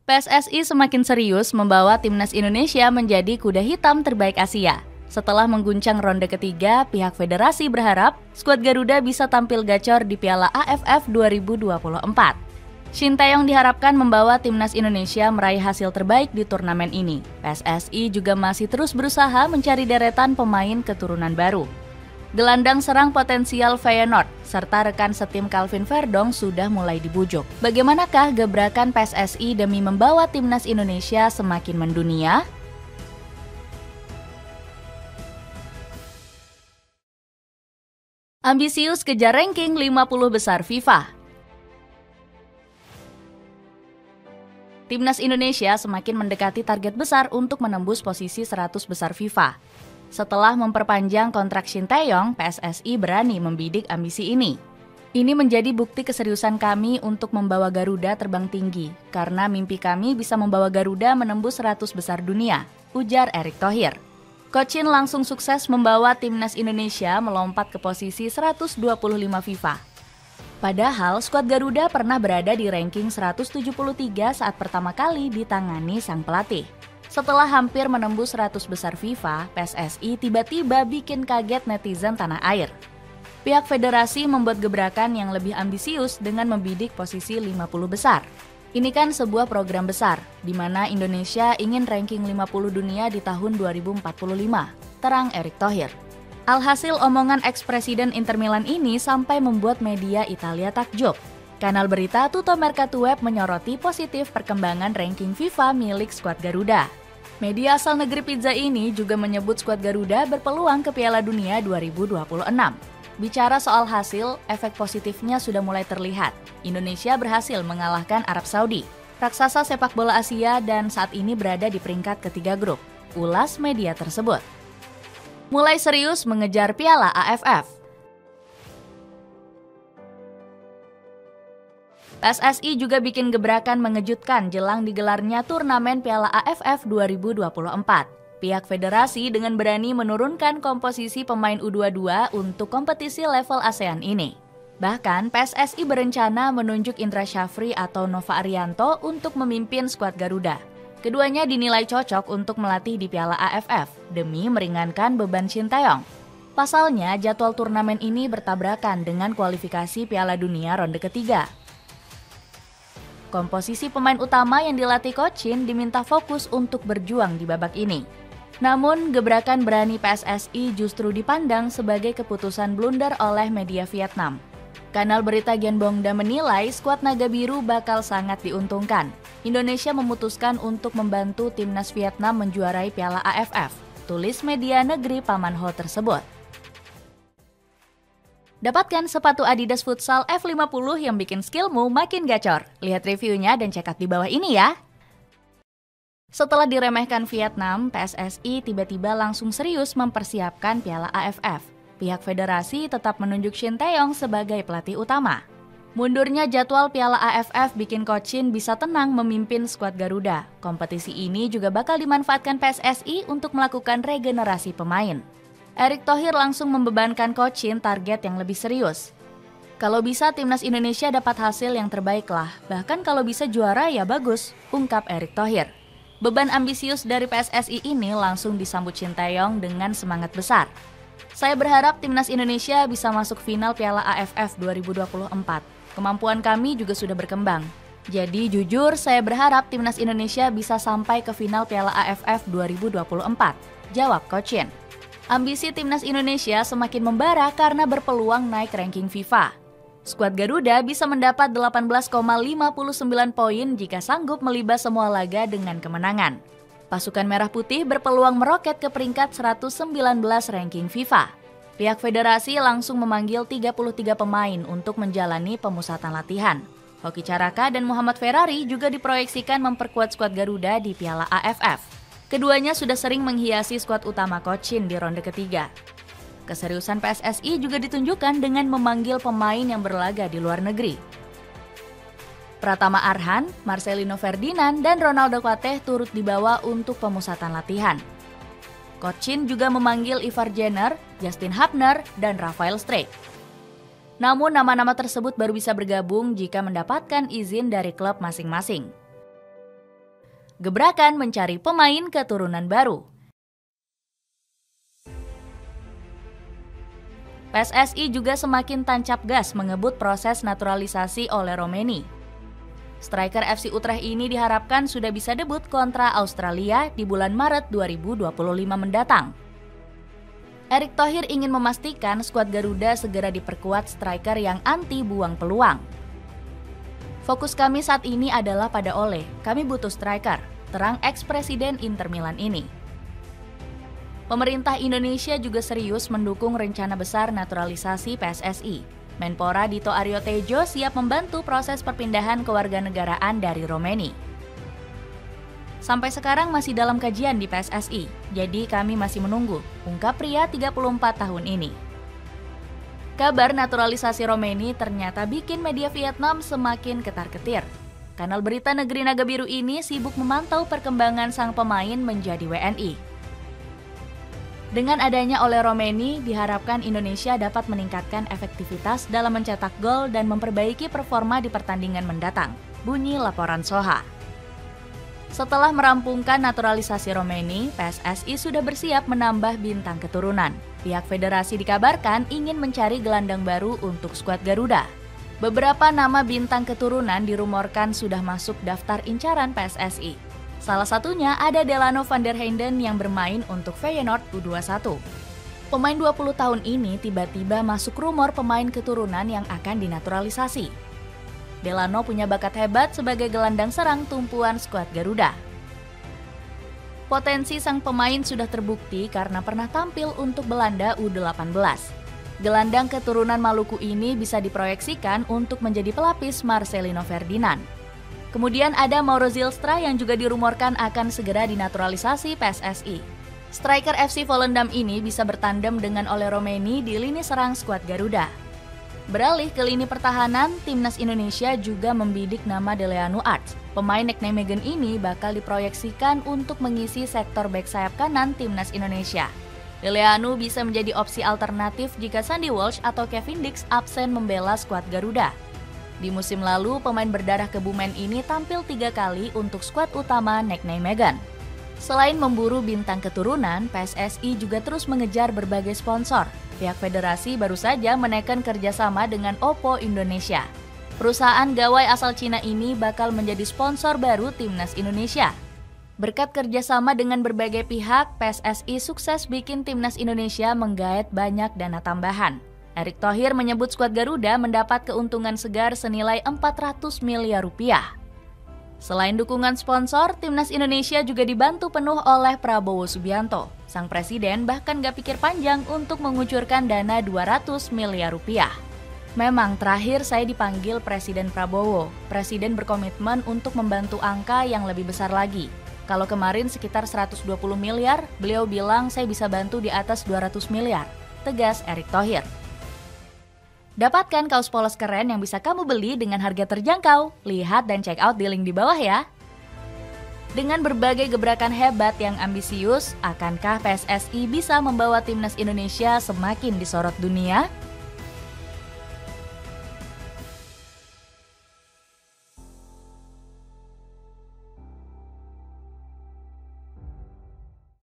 PSSI semakin serius membawa timnas Indonesia menjadi kuda hitam terbaik Asia. Setelah mengguncang ronde ketiga, pihak federasi berharap skuad Garuda bisa tampil gacor di Piala AFF 2024. Shin Tae-yong diharapkan membawa timnas Indonesia meraih hasil terbaik di turnamen ini. PSSI juga masih terus berusaha mencari deretan pemain keturunan baru. Gelandang serang potensial Feyenoord serta rekan setim Calvin Verdong sudah mulai dibujuk. Bagaimanakah gebrakan PSSI demi membawa timnas Indonesia semakin mendunia? Ambisius kejar ranking 50 besar FIFA. Timnas Indonesia semakin mendekati target besar untuk menembus posisi 100 besar FIFA. Setelah memperpanjang kontrak Shin Tae-yong, PSSI berani membidik ambisi ini. Ini menjadi bukti keseriusan kami untuk membawa Garuda terbang tinggi, karena mimpi kami bisa membawa Garuda menembus 100 besar dunia, ujar Erick Thohir. Coach Shin langsung sukses membawa timnas Indonesia melompat ke posisi 125 FIFA. Padahal skuad Garuda pernah berada di ranking 173 saat pertama kali ditangani sang pelatih. Setelah hampir menembus 100 besar FIFA, PSSI tiba-tiba bikin kaget netizen tanah air. Pihak federasi membuat gebrakan yang lebih ambisius dengan membidik posisi 50 besar. Ini kan sebuah program besar, di mana Indonesia ingin ranking 50 dunia di tahun 2045, terang Erick Thohir. Alhasil omongan ex-presiden Inter Milan ini sampai membuat media Italia takjub. Kanal berita Tutto Mercato Web menyoroti positif perkembangan ranking FIFA milik skuad Garuda. Media asal negeri pizza ini juga menyebut skuad Garuda berpeluang ke Piala Dunia 2026. Bicara soal hasil, efek positifnya sudah mulai terlihat. Indonesia berhasil mengalahkan Arab Saudi, raksasa sepak bola Asia dan saat ini berada di peringkat ketiga grup. Ulas media tersebut. Mulai serius mengejar Piala AFF. PSSI juga bikin gebrakan mengejutkan jelang digelarnya turnamen Piala AFF 2024. Pihak federasi dengan berani menurunkan komposisi pemain U22 untuk kompetisi level ASEAN ini. Bahkan PSSI berencana menunjuk Indra Syafri atau Nova Arianto untuk memimpin skuad Garuda. Keduanya dinilai cocok untuk melatih di Piala AFF demi meringankan beban Shin Tae-yong. Pasalnya, jadwal turnamen ini bertabrakan dengan kualifikasi Piala Dunia ronde ketiga. Komposisi pemain utama yang dilatih Coach Shin diminta fokus untuk berjuang di babak ini. Namun, gebrakan berani PSSI justru dipandang sebagai keputusan blunder oleh media Vietnam. Kanal berita Genbongda menilai skuad Naga Biru bakal sangat diuntungkan. Indonesia memutuskan untuk membantu timnas Vietnam menjuarai Piala AFF, tulis media negeri Paman Ho tersebut. Dapatkan sepatu Adidas Futsal F50 yang bikin skillmu makin gacor. Lihat reviewnya dan check out di bawah ini ya. Setelah diremehkan Vietnam, PSSI tiba-tiba langsung serius mempersiapkan Piala AFF. Pihak federasi tetap menunjuk Shin Tae-yong sebagai pelatih utama. Mundurnya jadwal Piala AFF bikin Coach Shin bisa tenang memimpin skuad Garuda. Kompetisi ini juga bakal dimanfaatkan PSSI untuk melakukan regenerasi pemain. Erick Thohir langsung membebankan Coach Shin target yang lebih serius. Kalau bisa timnas Indonesia dapat hasil yang terbaik lah, bahkan kalau bisa juara ya bagus, ungkap Erick Thohir. Beban ambisius dari PSSI ini langsung disambut Shin Tae-yong dengan semangat besar. Saya berharap timnas Indonesia bisa masuk final Piala AFF 2024. Kemampuan kami juga sudah berkembang. Jadi jujur saya berharap timnas Indonesia bisa sampai ke final Piala AFF 2024, jawab Coach Shin. Ambisi timnas Indonesia semakin membara karena berpeluang naik ranking FIFA. Skuad Garuda bisa mendapat 18,59 poin jika sanggup melibas semua laga dengan kemenangan. Pasukan Merah Putih berpeluang meroket ke peringkat 119 ranking FIFA. Pihak federasi langsung memanggil 33 pemain untuk menjalani pemusatan latihan. Hoki Caraka dan Muhammad Ferrari juga diproyeksikan memperkuat skuad Garuda di Piala AFF. Keduanya sudah sering menghiasi skuad utama Coach Shin di ronde ketiga. Keseriusan PSSI juga ditunjukkan dengan memanggil pemain yang berlaga di luar negeri. Pratama Arhan, Marcelino Ferdinand, dan Ronaldo Kuateh turut dibawa untuk pemusatan latihan. Coach Shin juga memanggil Ivar Jenner, Justin Hubner, dan Rafael Struijk. Namun nama-nama tersebut baru bisa bergabung jika mendapatkan izin dari klub masing-masing. gebrakan mencari pemain keturunan baru. PSSI juga semakin tancap gas mengebut proses naturalisasi oleh Romeni. Striker FC Utrecht ini diharapkan sudah bisa debut kontra Australia di bulan Maret 2025 mendatang. Erick Thohir ingin memastikan skuad Garuda segera diperkuat striker yang anti buang peluang. Fokus kami saat ini adalah pada Ole, kami butuh striker, terang ex-presiden Inter Milan ini. Pemerintah Indonesia juga serius mendukung rencana besar naturalisasi PSSI. Menpora Dito Aryo Tejo siap membantu proses perpindahan kewarganegaraan dari Romeni. Sampai sekarang masih dalam kajian di PSSI, jadi kami masih menunggu, ungkap pria 34 tahun ini. Kabar naturalisasi Romeni ternyata bikin media Vietnam semakin ketar-ketir. Kanal berita negeri Naga Biru ini sibuk memantau perkembangan sang pemain menjadi WNI. Dengan adanya Ole Romeni, diharapkan Indonesia dapat meningkatkan efektivitas dalam mencetak gol dan memperbaiki performa di pertandingan mendatang, bunyi laporan Soha. Setelah merampungkan naturalisasi Romeni, PSSI sudah bersiap menambah bintang keturunan. Pihak federasi dikabarkan ingin mencari gelandang baru untuk skuad Garuda. Beberapa nama bintang keturunan dirumorkan sudah masuk daftar incaran PSSI. Salah satunya ada Delano van der Heyden yang bermain untuk Feyenoord U21. Pemain 20 tahun ini tiba-tiba masuk rumor pemain keturunan yang akan dinaturalisasi. Delano punya bakat hebat sebagai gelandang serang tumpuan skuad Garuda. Potensi sang pemain sudah terbukti karena pernah tampil untuk Belanda U18. Gelandang keturunan Maluku ini bisa diproyeksikan untuk menjadi pelapis Marcelino Ferdinand. Kemudian ada Mauro Zylstra yang juga dirumorkan akan segera dinaturalisasi PSSI. Striker FC Volendam ini bisa bertandem dengan Ole Romeni di lini serang skuad Garuda. Beralih ke lini pertahanan, Timnas Indonesia juga membidik nama Deleanu Arts. Pemain Nijmegen ini bakal diproyeksikan untuk mengisi sektor bek sayap kanan Timnas Indonesia. Deleanu bisa menjadi opsi alternatif jika Sandy Walsh atau Kevin Dix absen membela skuad Garuda. Di musim lalu, pemain berdarah Kebumen ini tampil 3 kali untuk skuad utama Nijmegen. Selain memburu bintang keturunan, PSSI juga terus mengejar berbagai sponsor. Pihak federasi baru saja menekan kerjasama dengan Oppo Indonesia. Perusahaan gawai asal Cina ini bakal menjadi sponsor baru Timnas Indonesia. Berkat kerjasama dengan berbagai pihak, PSSI sukses bikin Timnas Indonesia menggait banyak dana tambahan. Erick Thohir menyebut skuad Garuda mendapat keuntungan segar senilai 400 miliar rupiah. Selain dukungan sponsor, Timnas Indonesia juga dibantu penuh oleh Prabowo Subianto. Sang presiden bahkan gak pikir panjang untuk mengucurkan dana 200 miliar rupiah. Memang terakhir saya dipanggil Presiden Prabowo. Presiden berkomitmen untuk membantu angka yang lebih besar lagi. Kalau kemarin sekitar 120 miliar, beliau bilang saya bisa bantu di atas 200 miliar, tegas Erick Thohir. Dapatkan kaos polos keren yang bisa kamu beli dengan harga terjangkau. Lihat dan check out di link di bawah ya. Dengan berbagai gebrakan hebat yang ambisius, akankah PSSI bisa membawa Timnas Indonesia semakin disorot dunia?